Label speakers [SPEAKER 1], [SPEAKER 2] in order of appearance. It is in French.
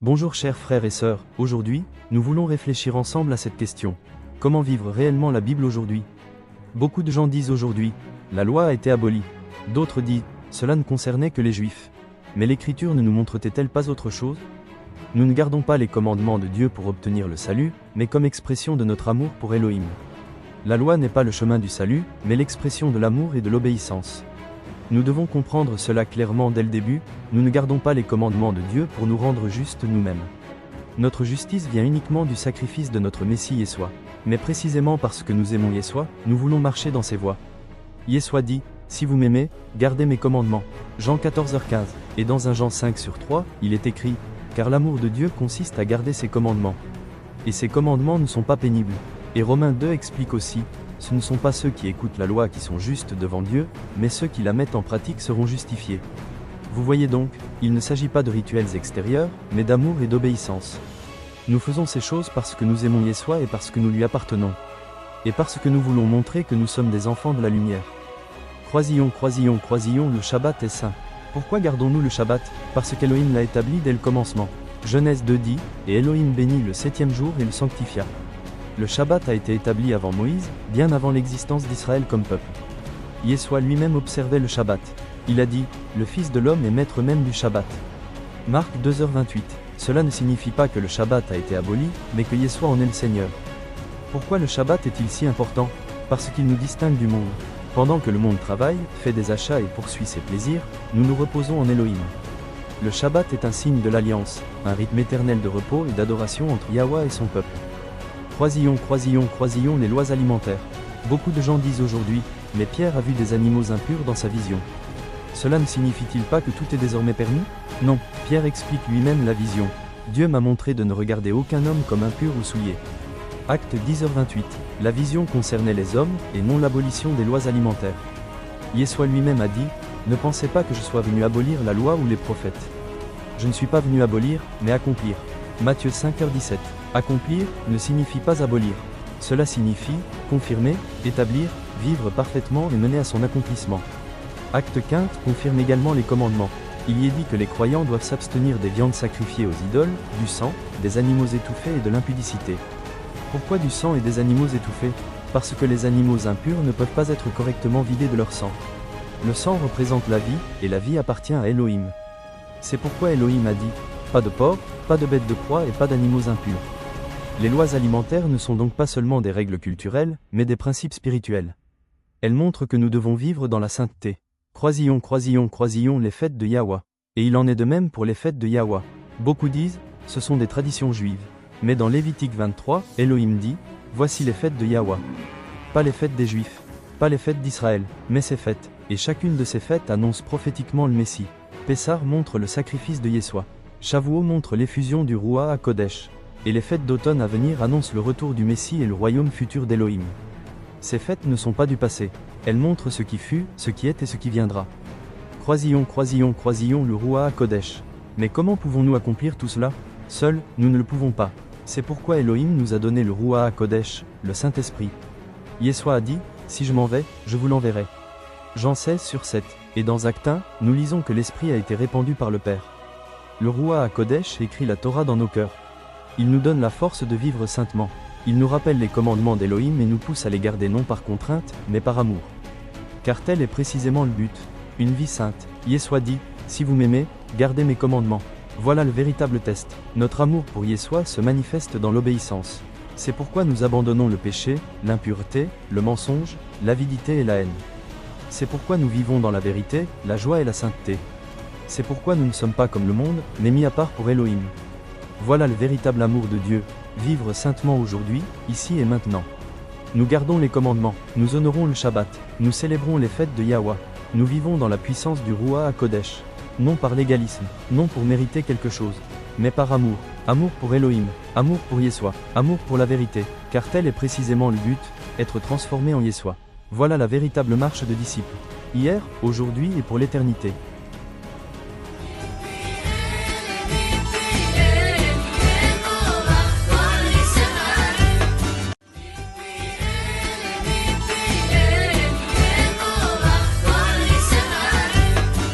[SPEAKER 1] Bonjour chers frères et sœurs, aujourd'hui, nous voulons réfléchir ensemble à cette question. Comment vivre réellement la Bible aujourd'hui? Beaucoup de gens disent aujourd'hui, la loi a été abolie. D'autres disent, cela ne concernait que les Juifs. Mais l'Écriture ne nous montre-t-elle pas autre chose? Nous ne gardons pas les commandements de Dieu pour obtenir le salut, mais comme expression de notre amour pour Elohim. La loi n'est pas le chemin du salut, mais l'expression de l'amour et de l'obéissance. Nous devons comprendre cela clairement dès le début, nous ne gardons pas les commandements de Dieu pour nous rendre justes nous-mêmes. Notre justice vient uniquement du sacrifice de notre Messie Yeshua. Mais précisément parce que nous aimons Yeshua, nous voulons marcher dans ses voies. Yeshua dit, si vous m'aimez, gardez mes commandements. Jean 14h15. Et dans 1 Jean 5/3, il est écrit, car l'amour de Dieu consiste à garder ses commandements. Et ses commandements ne sont pas pénibles. Et Romains 2 explique aussi, ce ne sont pas ceux qui écoutent la loi qui sont justes devant Dieu, mais ceux qui la mettent en pratique seront justifiés. Vous voyez donc, il ne s'agit pas de rituels extérieurs, mais d'amour et d'obéissance. Nous faisons ces choses parce que nous aimons Yeshua et parce que nous lui appartenons. Et parce que nous voulons montrer que nous sommes des enfants de la lumière. Croisillons, le Shabbat est saint. Pourquoi gardons-nous le Shabbat? Parce qu'Elohim l'a établi dès le commencement. Genèse 2 dit, et Elohim bénit le 7e jour et le sanctifia. Le Shabbat a été établi avant Moïse, bien avant l'existence d'Israël comme peuple. Yeshua lui-même observait le Shabbat. Il a dit, le Fils de l'homme est maître même du Shabbat. Marc 2h28. Cela ne signifie pas que le Shabbat a été aboli, mais que Yeshua en est le Seigneur. Pourquoi le Shabbat est-il si important? Parce qu'il nous distingue du monde. Pendant que le monde travaille, fait des achats et poursuit ses plaisirs, nous nous reposons en Elohim. Le Shabbat est un signe de l'alliance, un rythme éternel de repos et d'adoration entre Yahweh et son peuple. Croisillons les lois alimentaires. Beaucoup de gens disent aujourd'hui, mais Pierre a vu des animaux impurs dans sa vision. Cela ne signifie-t-il pas que tout est désormais permis? Non, Pierre explique lui-même la vision. Dieu m'a montré de ne regarder aucun homme comme impur ou souillé. Acte 10h28. La vision concernait les hommes, et non l'abolition des lois alimentaires. Yeshua lui-même a dit, ne pensez pas que je sois venu abolir la loi ou les prophètes. Je ne suis pas venu abolir, mais accomplir. Matthieu 5h17. Accomplir ne signifie pas abolir. Cela signifie confirmer, établir, vivre parfaitement et mener à son accomplissement. Acte 15 confirme également les commandements. Il y est dit que les croyants doivent s'abstenir des viandes sacrifiées aux idoles, du sang, des animaux étouffés et de l'impudicité. Pourquoi du sang et des animaux étouffés? Parce que les animaux impurs ne peuvent pas être correctement vidés de leur sang. Le sang représente la vie, et la vie appartient à Elohim. C'est pourquoi Elohim a dit, pas de porc, pas de bêtes de proie et pas d'animaux impurs. Les lois alimentaires ne sont donc pas seulement des règles culturelles, mais des principes spirituels. Elles montrent que nous devons vivre dans la sainteté. Croisillons les fêtes de Yahweh. Et il en est de même pour les fêtes de Yahweh. Beaucoup disent, ce sont des traditions juives. Mais dans Lévitique 23, Elohim dit, voici les fêtes de Yahweh. Pas les fêtes des Juifs, pas les fêtes d'Israël, mais ces fêtes. Et chacune de ces fêtes annonce prophétiquement le Messie. Pessar montre le sacrifice de Yeshua. Shavuot montre l'effusion du Ruach HaKodesh. Et les fêtes d'automne à venir annoncent le retour du Messie et le royaume futur d'Elohim. Ces fêtes ne sont pas du passé. Elles montrent ce qui fut, ce qui est et ce qui viendra. Croisillons le Ruach HaKodesh. Mais comment pouvons-nous accomplir tout cela? Seuls, nous ne le pouvons pas. C'est pourquoi Elohim nous a donné le Ruach HaKodesh, le Saint-Esprit. Yeshua a dit, si je m'en vais, je vous l'enverrai. Jean 16/7. Et dans Acte 1, nous lisons que l'Esprit a été répandu par le Père. Le Ruach HaKodesh écrit la Torah dans nos cœurs. Il nous donne la force de vivre saintement. Il nous rappelle les commandements d'Elohim et nous pousse à les garder non par contrainte, mais par amour. Car tel est précisément le but. Une vie sainte. Yeshua dit, si vous m'aimez, gardez mes commandements. Voilà le véritable test. Notre amour pour Yeshua se manifeste dans l'obéissance. C'est pourquoi nous abandonnons le péché, l'impureté, le mensonge, l'avidité et la haine. C'est pourquoi nous vivons dans la vérité, la joie et la sainteté. C'est pourquoi nous ne sommes pas comme le monde, mais mis à part pour Elohim. Voilà le véritable amour de Dieu, vivre saintement aujourd'hui, ici et maintenant. Nous gardons les commandements, nous honorons le Shabbat, nous célébrons les fêtes de Yahweh, nous vivons dans la puissance du Ruach HaKodesh. Non par légalisme, non pour mériter quelque chose, mais par amour. Amour pour Elohim, amour pour Yeshua, amour pour la vérité, car tel est précisément le but, être transformé en Yeshua. Voilà la véritable marche de disciple. Hier, aujourd'hui et pour l'éternité.